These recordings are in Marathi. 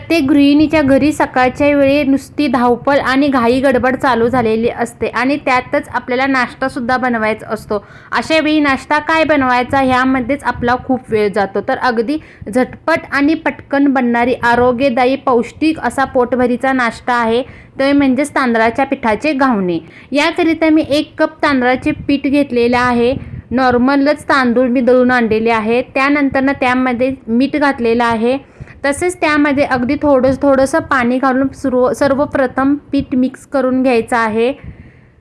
प्रत्येक गृहिणीच्या घरी सकाळच्या वेळी नुसती धावपळ आणि घाई गडबड चालू झालेली असते आणि त्यातच आपल्याला नाश्तासुद्धा बनवायचा असतो. अशा वेळी नाश्ता काय बनवायचा ह्यामध्येच आपला खूप वेळ जातो. तर अगदी झटपट आणि पटकन बनणारी आरोग्यदायी पौष्टिक असा पोटभरीचा नाश्ता आहे तो म्हणजेच तांदळाच्या पिठाचे घावणे. याकरिता मी 1 कप तांदळाचे पीठ घेतलेले आहे. नॉर्मलच तांदूळ मी दळून आणलेले आहे. त्यानंतर त्यामध्ये मीठ घातलेलं आहे. तसेच त्यामध्ये अगदी थोडंसं पाणी घालून सर्वप्रथम पीठ मिक्स करून घ्यायचं आहे.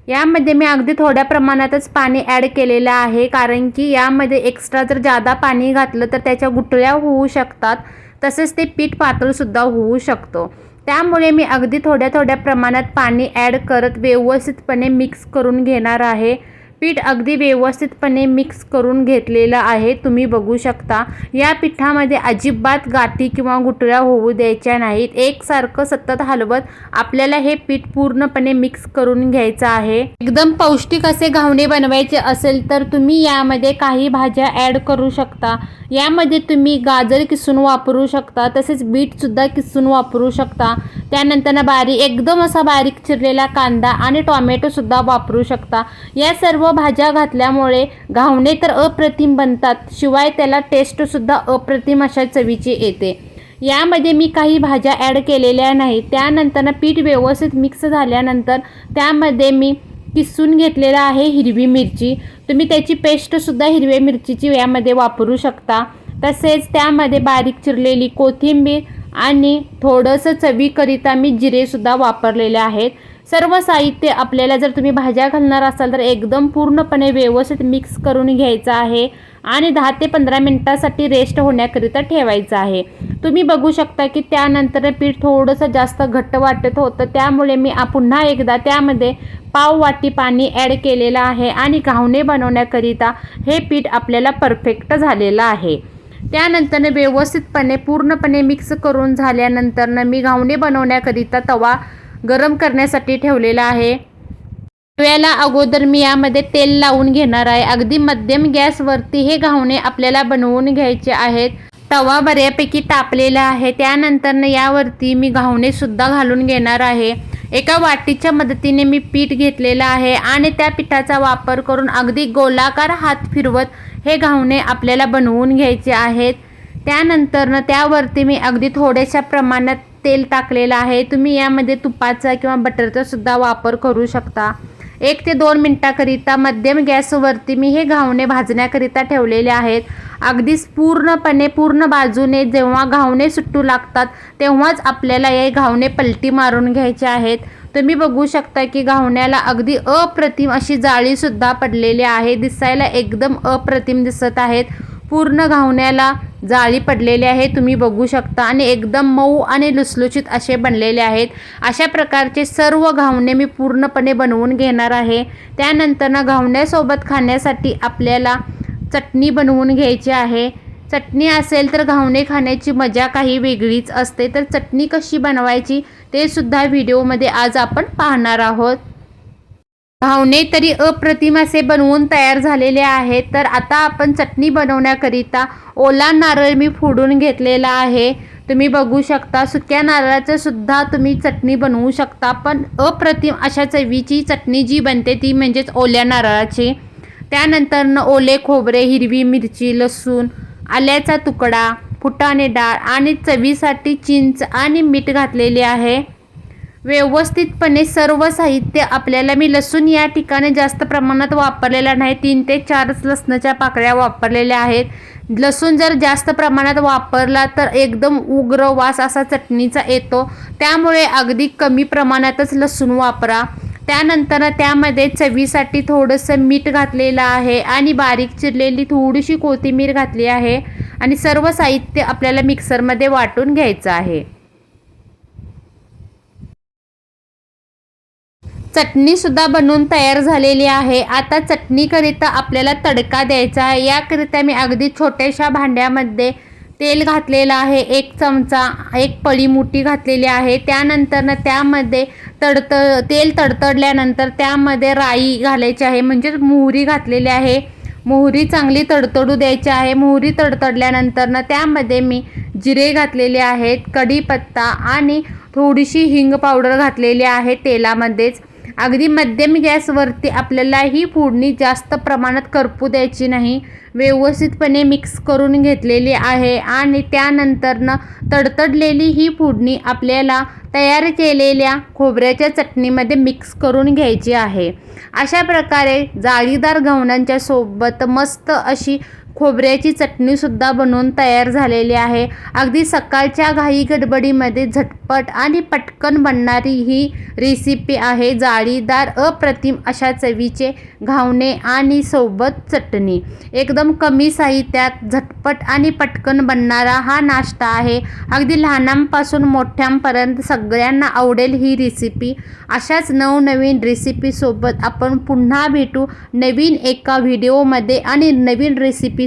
यामध्ये मी अगदी थोड्या प्रमाणातच पाणी ॲड केलेलं आहे, कारण की यामध्ये एक्स्ट्रा जर जादा पाणी घातलं तर त्याच्या गुठळ्या होऊ शकतात. तसेच ते पीठ पातळसुद्धा होऊ शकतो. त्यामुळे मी अगदी थोड्या प्रमाणात पाणी ॲड करत व्यवस्थितपणे मिक्स करून घेणार आहे. पीठ अगदी व्यवस्थितपणे मिक्स करून घेतलेलं आहे. तुम्ही बघू शकता या पिठामध्ये अजिबात गाठी किंवा गुठळ्या होऊ द्यायच्या नाहीत. एकसारखं सतत हलवत आपल्याला हे पीठ पूर्णपणे मिक्स करून घ्यायचं आहे. एकदम पौष्टिक असे घावणे बनवायचे असेल तर तुम्ही यामध्ये काही भाज्या ॲड करू शकता. यामध्ये तुम्ही गाजर किसून वापरू शकता, तसेच बीटसुद्धा किसून वापरू शकता. त्यानंतर एकदम असा बारीक चिरलेला कांदा आणि टॉमॅटोसुद्धा वापरू शकता. या सर्व भाज्या घातल्यामुळे घावणे तर अप्रतिम बनतात, शिवाय त्याला टेस्टसुद्धा अप्रतिम अशा चवीची येते. यामध्ये मी काही भाज्या ॲड केलेल्या नाही. त्यानंतर पीठ व्यवस्थित मिक्स झाल्यानंतर त्यामध्ये मी किसून घेतलेला आहे हिरवी मिरची. तुम्ही त्याची पेस्टसुद्धा हिरव्या मिरचीची यामध्ये वापरू शकता. तसेच त्यामध्ये बारीक चिरलेली कोथिंबीर आणि थोडंसं चवीकरिता मी जिरेसुद्धा वापरलेले आहेत. सर्व साहित्य आपल्याला जर तुम्ही भाज्या घालणार असाल तर एकदम पूर्णपणे व्यवस्थित मिक्स करून घ्यायचं आहे आणि 10 ते 15 मिनिटांसाठी रेस्ट होण्याकरिता ठेवायचं आहे. तुम्ही बघू शकता की त्यानंतर पीठ थोडंसं जास्त घट्ट वाटत होतं, त्यामुळे मी पुन्हा एकदा त्यामध्ये पाव वाटी पाणी ॲड केलेलं आहे आणि घावणे बनवण्याकरिता हे पीठ आपल्याला परफेक्ट झालेलं आहे. त्यानंतर व्यवस्थितपणे पूर्णपणे मिक्स करून झाल्यानंतर मी घावणे बनवण्याकरिता तवा गरम करण्यासाठी ठेवलेला आहे. तव्याला अगोदर मी यामध्ये तेल लावून घेणार आहे. अगदी मध्यम गॅसवरती हे घावणे आपल्याला बनवून घ्यायचे आहेत. तवा बऱ्यापैकी तापलेला आहे. त्यानंतर यावरती मी घावणेसुद्धा घालून घेणार आहे. एका वाटीच्या मदतीने मी पीठ घेतलेलं आहे आणि त्या पिठाचा वापर करून अगदी गोलाकार हात फिरवत हे घावणे आपल्याला बनवून घ्यायचे आहेत. त्यानंतर त्यावरती मी अगदी थोड्याशा प्रमाणात तेल टाकलेलं आहे. तुम्ही यामध्ये तुपाचा किंवा बटरचा सुद्धा वापर करू शकता. 1 ते 2 मिनिटाकरिता मध्यम गॅसवरती मी हे घावणे भाजण्याकरिता ठेवलेले आहेत. अगदीच पूर्ण बाजूने जेव्हा घावणे सुटू लागतात तेव्हाच आपल्याला हे घावणे पलटी मारून घ्यायचे आहेत. तुम्ही बघू शकता की घावण्याला अगदी अप्रतिम अशी जाळीसुद्धा पडलेली आहे. दिसायला एकदम अप्रतिम दिसत आहेत. पूर्ण घावण्याला जाळी पडलेली आहे, तुम्ही बघू शकता, आणि एकदम मऊ आणि लुसलुशीत असे बनलेले आहेत. अशा प्रकारचे सर्व घावणे मी पूर्णपणे बनवून घेणार आहे. त्यानंतर घावण्यासोबत खाण्यासाठी आपल्याला चटणी बनवून घ्यायची आहे. चटणी असेल तर घावणे खाण्याची मजा काही वेगळीच असते. तर चटणी कशी बनवायची ते सुद्धा व्हिडिओमध्ये आज आपण पाहणार आहोत. घावणे तरी अप्रतिम असे बनवून तयार झालेले आहेत. तर आता आपण चटणी बनवण्याकरिता ओला नारळ मी फोडून घेतलेला आहे. तुम्ही बघू शकता सुक्या नारळाचं सुद्धा तुम्ही चटणी बनवू शकता, पण अप्रतिम अशा चवीची चटणी जी बनते ती म्हणजेच ओल्या नारळाची. त्यानंतर ओले खोबरे, हिरवी मिरची, लसूण, आल्याचा तुकडा, फुटाणे डाळ आणि चवीसाठी चिंच आणि मीठ घातलेले आहे. व्यवस्थितपणे सर्व साहित्य आपल्याला, मी लसूण या ठिकाणी जास्त प्रमाणात वापरलेला नाही, 3 ते 4 लसणाच्या पाकळ्या वापरलेल्या आहेत. लसूण जर जास्त प्रमाणात वापरला तर एकदम उग्र वास असा चटणीचा येतो, त्यामुळे अगदी कमी प्रमाणातच लसूण वापरा. त्यानंतर त्यामध्ये चवीसाठी थोडंसं मीठ घातलेलं आहे आणि बारीक चिरलेली थोडीशी कोथिंबीर घातली आहे आणि सर्व साहित्य आपल्याला मिक्सरमध्ये वाटून घ्यायचं आहे. चटणीसुद्धा बनवून तयार झालेली आहे. आता चटणीकरिता आपल्याला तडका द्यायचा आहे. याकरिता मी अगदी छोट्याशा भांड्यामध्ये तेल घातलेलं आहे. 1 चमचा, 1 पळी मोठी घातलेली आहे. त्यानंतर त्यामध्ये तेल तडतडल्यानंतर त्यामध्ये राई घालायची आहे, म्हणजे मोहरी घातलेली आहे. मोहरी चांगली तडतडू द्यायची आहे. मोहरी तडतडल्यानंतर त्यामध्ये मी जिरे घातलेले आहेत, कढीपत्ता आणि थोडीशी हिंग पावडर घातलेली आहे तेलामध्येच. अगदी मध्यम गॅसवरती आपल्याला ही फोडणी जास्त प्रमाणात करपू द्यायची नाही. व्यवस्थितपणे मिक्स करून घेतलेली आहे आणि त्यानंतरनं तडतडलेली ही फोडणी आपल्याला तयार केलेल्या खोबऱ्याच्या चटणीमध्ये मिक्स करून घ्यायची आहे. अशा प्रकारे जाळीदार घावणांच्या सोबत मस्त अशी खोबऱ्याची चटणीसुद्धा बनवून तयार झालेली आहे. अगदी सकाळच्या घाई गडबडीमध्ये झटपट आणि पटकन बनणारी ही रेसिपी आहे. जाळीदार अप्रतिम अशा चवीचे घावणे आणि सोबत चटणी. एकदम कमी साहित्यात झटपट आणि पटकन बनणारा हा नाश्ता आहे. अगदी लहानांपासून मोठ्यांपर्यंत सगळ्यांना आवडेल ही रेसिपी. अशाच नवनवीन रेसिपीसोबत आपण पुन्हा भेटू नवीन एका व्हिडिओमध्ये आणि नवीन रेसिपीसोबत.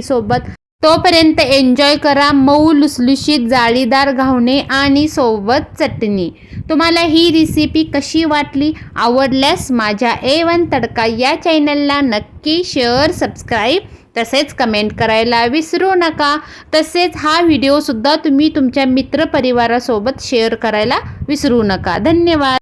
तोपर्यंत एन्जॉय करा मऊ लुसलुशीत जाळीदार घावणे आणि सोबत चटणी. तुम्हाला ही रेसिपी कशी वाटली? आवडल्यास माझ्या A1 तडका या चॅनलला नक्की शेअर, सबस्क्राईब तसेच कमेंट करायला विसरू नका. तसेच हा व्हिडिओसुद्धा तुम्ही तुमच्या मित्रपरिवारासोबत शेअर करायला विसरू नका. धन्यवाद.